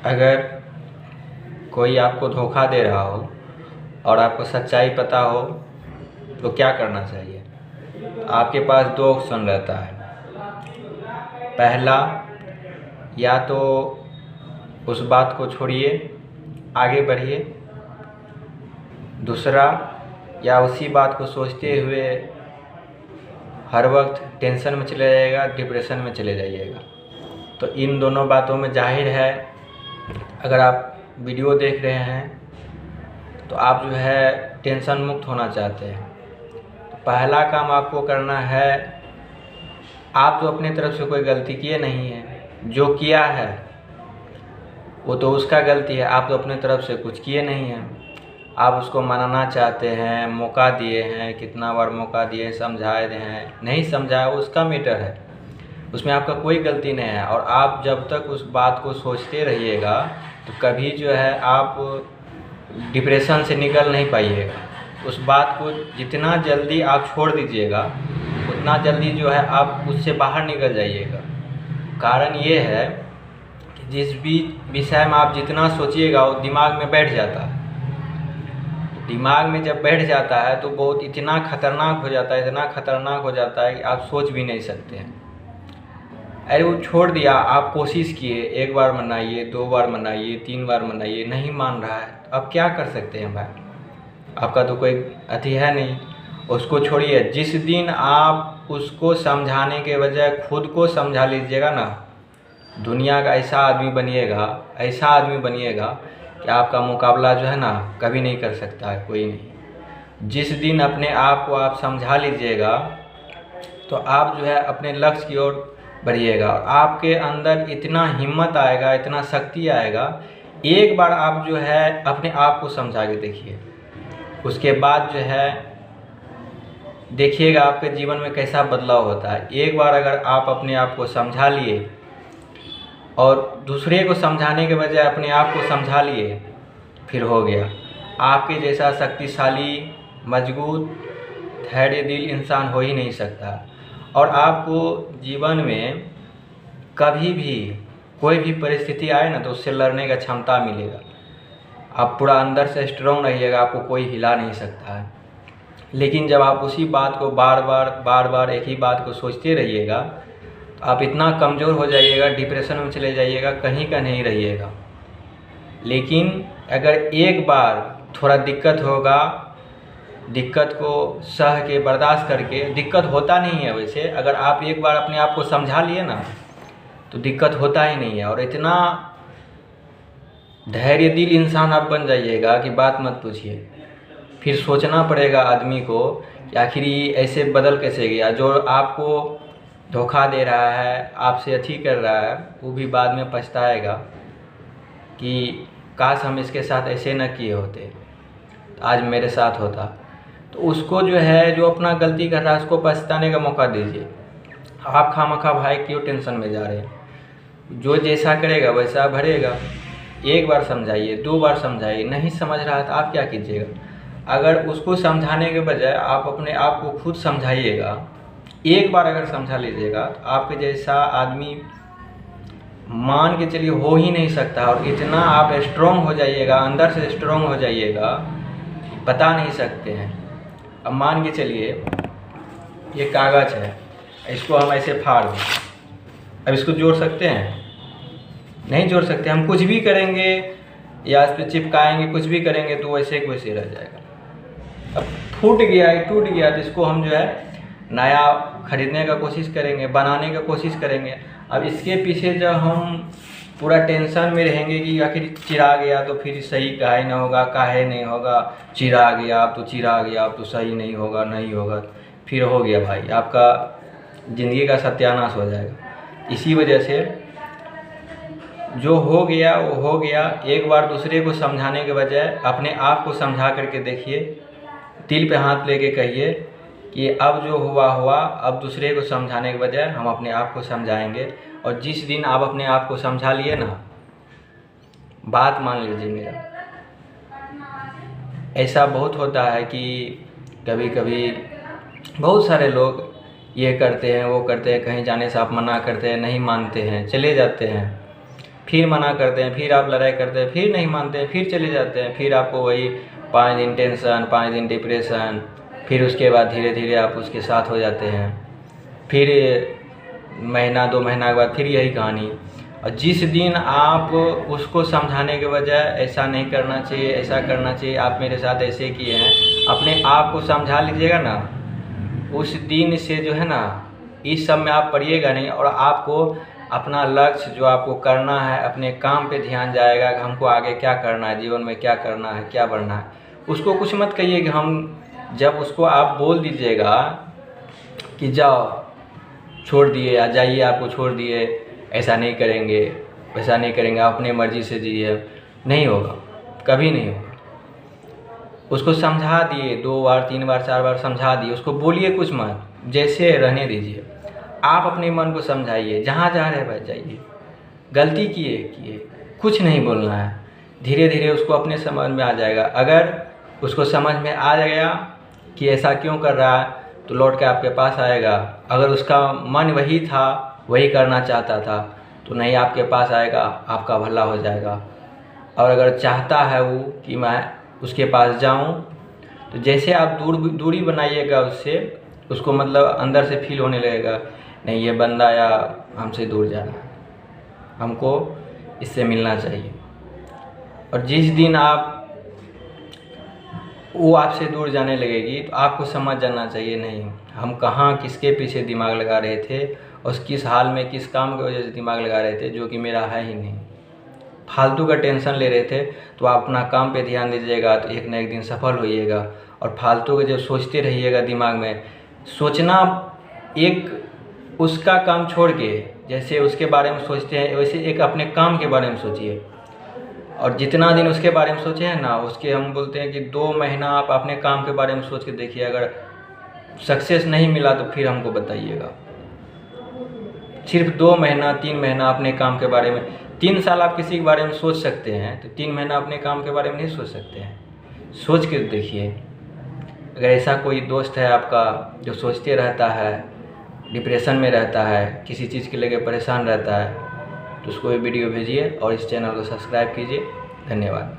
अगर कोई आपको धोखा दे रहा हो और आपको सच्चाई पता हो तो क्या करना चाहिए? आपके पास दो ऑप्शन रहता है। पहला, या तो उस बात को छोड़िए, आगे बढ़िए। दूसरा, या उसी बात को सोचते हुए हर वक्त टेंशन में चले जाइएगा, डिप्रेशन में चले जाइएगा। तो इन दोनों बातों में जाहिर है, अगर आप वीडियो देख रहे हैं तो आप जो है टेंशन मुक्त होना चाहते हैं। तो पहला काम आपको करना है, आप तो अपनी तरफ से कोई गलती किए नहीं है, जो किया है वो तो उसका गलती है, आप तो अपनी तरफ से कुछ किए नहीं हैं। आप उसको मनाना चाहते हैं, मौका दिए हैं, कितना बार मौका दिए, समझाए हैं, नहीं समझाया वो उसका मैटर है, उसमें आपका कोई गलती नहीं है। और आप जब तक उस बात को सोचते रहिएगा तो कभी जो है आप डिप्रेशन से निकल नहीं पाइएगा। उस बात को जितना जल्दी आप छोड़ दीजिएगा उतना जल्दी जो है आप उससे बाहर निकल जाइएगा। कारण ये है कि जिस भी विषय में आप जितना सोचिएगा वो दिमाग में बैठ जाता है। दिमाग में जब बैठ जाता है तो बहुत इतना खतरनाक हो जाता है, इतना खतरनाक हो जाता है कि आप सोच भी नहीं सकते हैं। अरे वो छोड़ दिया, आप कोशिश किए, एक बार मनाइए, दो बार मनाइए, तीन बार मनाइए, नहीं मान रहा है, अब क्या कर सकते हैं भाई? आपका तो कोई अति है नहीं, उसको छोड़िए। जिस दिन आप उसको समझाने के बजाय खुद को समझा लीजिएगा ना, दुनिया का ऐसा आदमी बनिएगा, ऐसा आदमी बनिएगा कि आपका मुकाबला जो है ना कभी नहीं कर सकता है कोई नहीं। जिस दिन अपने आप को आप समझा लीजिएगा तो आप जो है अपने लक्ष्य की ओर बढ़िएगा और आपके अंदर इतना हिम्मत आएगा, इतना शक्ति आएगा। एक बार आप जो है अपने आप को समझा के देखिए, उसके बाद जो है देखिएगा आपके जीवन में कैसा बदलाव होता है। एक बार अगर आप अपने आप को समझा लिए और दूसरे को समझाने के बजाय अपने आप को समझा लिए, फिर हो गया। आपके जैसा शक्तिशाली, मजबूत, धैर्य दिल इंसान हो ही नहीं सकता। और आपको जीवन में कभी भी कोई भी परिस्थिति आए ना तो उससे लड़ने का क्षमता मिलेगा। आप पूरा अंदर से स्ट्रॉन्ग रहिएगा, आपको कोई हिला नहीं सकता है। लेकिन जब आप उसी बात को बार बार एक ही बात को सोचते रहिएगा तो आप इतना कमज़ोर हो जाइएगा, डिप्रेशन में चले जाइएगा, कहीं का नहीं रहिएगा। लेकिन अगर एक बार थोड़ा दिक्कत होगा, दिक्कत को सह के बर्दाश्त करके, दिक्कत होता नहीं है वैसे, अगर आप एक बार अपने आप को समझा लिए ना तो दिक्कत होता ही नहीं है। और इतना धैर्य दिल इंसान आप बन जाइएगा कि बात मत पूछिए। फिर सोचना पड़ेगा आदमी को कि आखिर ये ऐसे बदल कैसे गया। जो आपको धोखा दे रहा है, आपसे अथी कर रहा है, वो भी बाद में पछताएगा कि काश हम इसके साथ ऐसे न किए होते, आज मेरे साथ होता। तो उसको जो है, जो अपना गलती कर रहा है उसको पछताने का मौका दीजिए। आप खामखा भाई क्यों टेंशन में जा रहे हैं? जो जैसा करेगा वैसा भरेगा। एक बार समझाइए, दो बार समझाइए, नहीं समझ रहा है तो आप क्या कीजिएगा? अगर उसको समझाने के बजाय आप अपने आप को खुद समझाइएगा, एक बार अगर समझा लीजिएगा तो आपके जैसा आदमी मान के चलिए हो ही नहीं सकता। और इतना आप स्ट्रॉन्ग हो जाइएगा, अंदर से स्ट्रॉन्ग हो जाइएगा, बता नहीं सकते हैं। अब मान के चलिए ये कागज़ है, इसको हम ऐसे फाड़ दें, अब इसको जोड़ सकते हैं? नहीं जोड़ सकते। हम कुछ भी करेंगे या इस पर चिपकाएंगे, कुछ भी करेंगे तो वैसे के वैसे रह जाएगा। अब फूट गया, टूट गया, तो इसको हम जो है नया खरीदने का कोशिश करेंगे, बनाने का कोशिश करेंगे। अब इसके पीछे जब हम पूरा टेंशन में रहेंगे कि आखिर चिरा गया तो फिर सही काहे नहीं होगा, काहे नहीं होगा, चिरा गया अब तो चिरा गया, अब तो सही नहीं होगा, नहीं होगा, फिर हो गया भाई, आपका ज़िंदगी का सत्यानाश हो जाएगा। इसी वजह से जो हो गया वो हो गया। एक बार दूसरे को समझाने के बजाय अपने आप को समझा करके देखिए, दिल पे हाथ लेके कहिए कि अब जो हुआ हुआ, अब दूसरे को समझाने के बजाय हम अपने आप को समझाएंगे। और जिस दिन आप अपने आप को समझा लिए ना, बात मान लीजिए मेरा, ऐसा बहुत होता है कि कभी कभी बहुत सारे लोग ये करते हैं, वो करते हैं, कहीं जाने से आप मना करते हैं, नहीं मानते हैं, चले जाते हैं। फिर मना करते हैं, फिर आप लड़ाई करते हैं, फिर नहीं मानते हैं, फिर चले जाते हैं, फिर आपको वही 5 दिन टेंशन, 5 दिन डिप्रेशन, फिर उसके बाद धीरे धीरे आप उसके साथ हो जाते हैं, फिर महीना 2 महीना के बाद फिर यही कहानी। और जिस दिन आप उसको समझाने के बजाय ऐसा नहीं करना चाहिए, ऐसा करना चाहिए, आप मेरे साथ ऐसे किए हैं, अपने आप को समझा लीजिएगा ना, उस दिन से जो है ना इस सब में आप पड़िएगा नहीं, और आपको अपना लक्ष्य जो आपको करना है, अपने काम पे ध्यान जाएगा कि हमको आगे क्या करना है, जीवन में क्या करना है, क्या बढ़ना है। उसको कुछ मत कहिए कि हम, जब उसको आप बोल दीजिएगा कि जाओ छोड़ दिए, आ जाइए, आपको छोड़ दिए, ऐसा नहीं करेंगे, वैसा नहीं करेंगे, आप अपने मर्ज़ी से जिए, नहीं होगा, कभी नहीं होगा। उसको समझा दिए, 2 बार 3 बार 4 बार समझा दिए, उसको बोलिए कुछ मत, जैसे रहने दीजिए। आप अपने मन को समझाइए, जहाँ जा रहे बैठ जाइए, गलती किए, कुछ नहीं बोलना है। धीरे धीरे उसको अपने समझ में आ जाएगा। अगर उसको समझ में आ गया कि ऐसा क्यों कर रहा है, तो लौट के आपके पास आएगा। अगर उसका मन वही था, वही करना चाहता था, तो नहीं आपके पास आएगा, आपका भला हो जाएगा। और अगर चाहता है वो कि मैं उसके पास जाऊं, तो जैसे आप दूरी बनाइएगा उससे, उसको मतलब अंदर से फील होने लगेगा, नहीं ये बंदा या हमसे दूर जा रहा है, हमको इससे मिलना चाहिए। और जिस दिन वो आपसे दूर जाने लगेगी, तो आपको समझ जाना चाहिए, नहीं हम कहाँ किसके पीछे दिमाग लगा रहे थे, और किस हाल में किस काम की वजह से दिमाग लगा रहे थे, जो कि मेरा है ही नहीं। फालतू का टेंशन ले रहे थे, तो आप अपना काम पे ध्यान दीजिएगा, तो एक न एक दिन सफल होइएगा। और फालतू के जो सोचते रहिएगा दिमाग में, सोचना एक उसका काम छोड़ के, जैसे उसके बारे में सोचते हैं वैसे एक अपने काम के बारे में सोचिए। और जितना दिन उसके बारे में सोचे हैं ना, उसके हम बोलते हैं कि 2 महीना आप अपने काम के बारे में सोच के देखिए, अगर सक्सेस नहीं मिला तो फिर हमको बताइएगा। सिर्फ 2 महीना 3 महीना अपने काम के बारे में, 3 साल आप किसी के बारे में सोच सकते हैं, तो 3 महीना अपने काम के बारे में नहीं सोच सकते हैं। सोच के देखिए। अगर ऐसा कोई दोस्त है आपका जो सोचते रहता है, डिप्रेशन में रहता है, किसी चीज़ के लेके परेशान रहता है, तो उसको ये वीडियो भेजिए और इस चैनल को सब्सक्राइब कीजिए। धन्यवाद।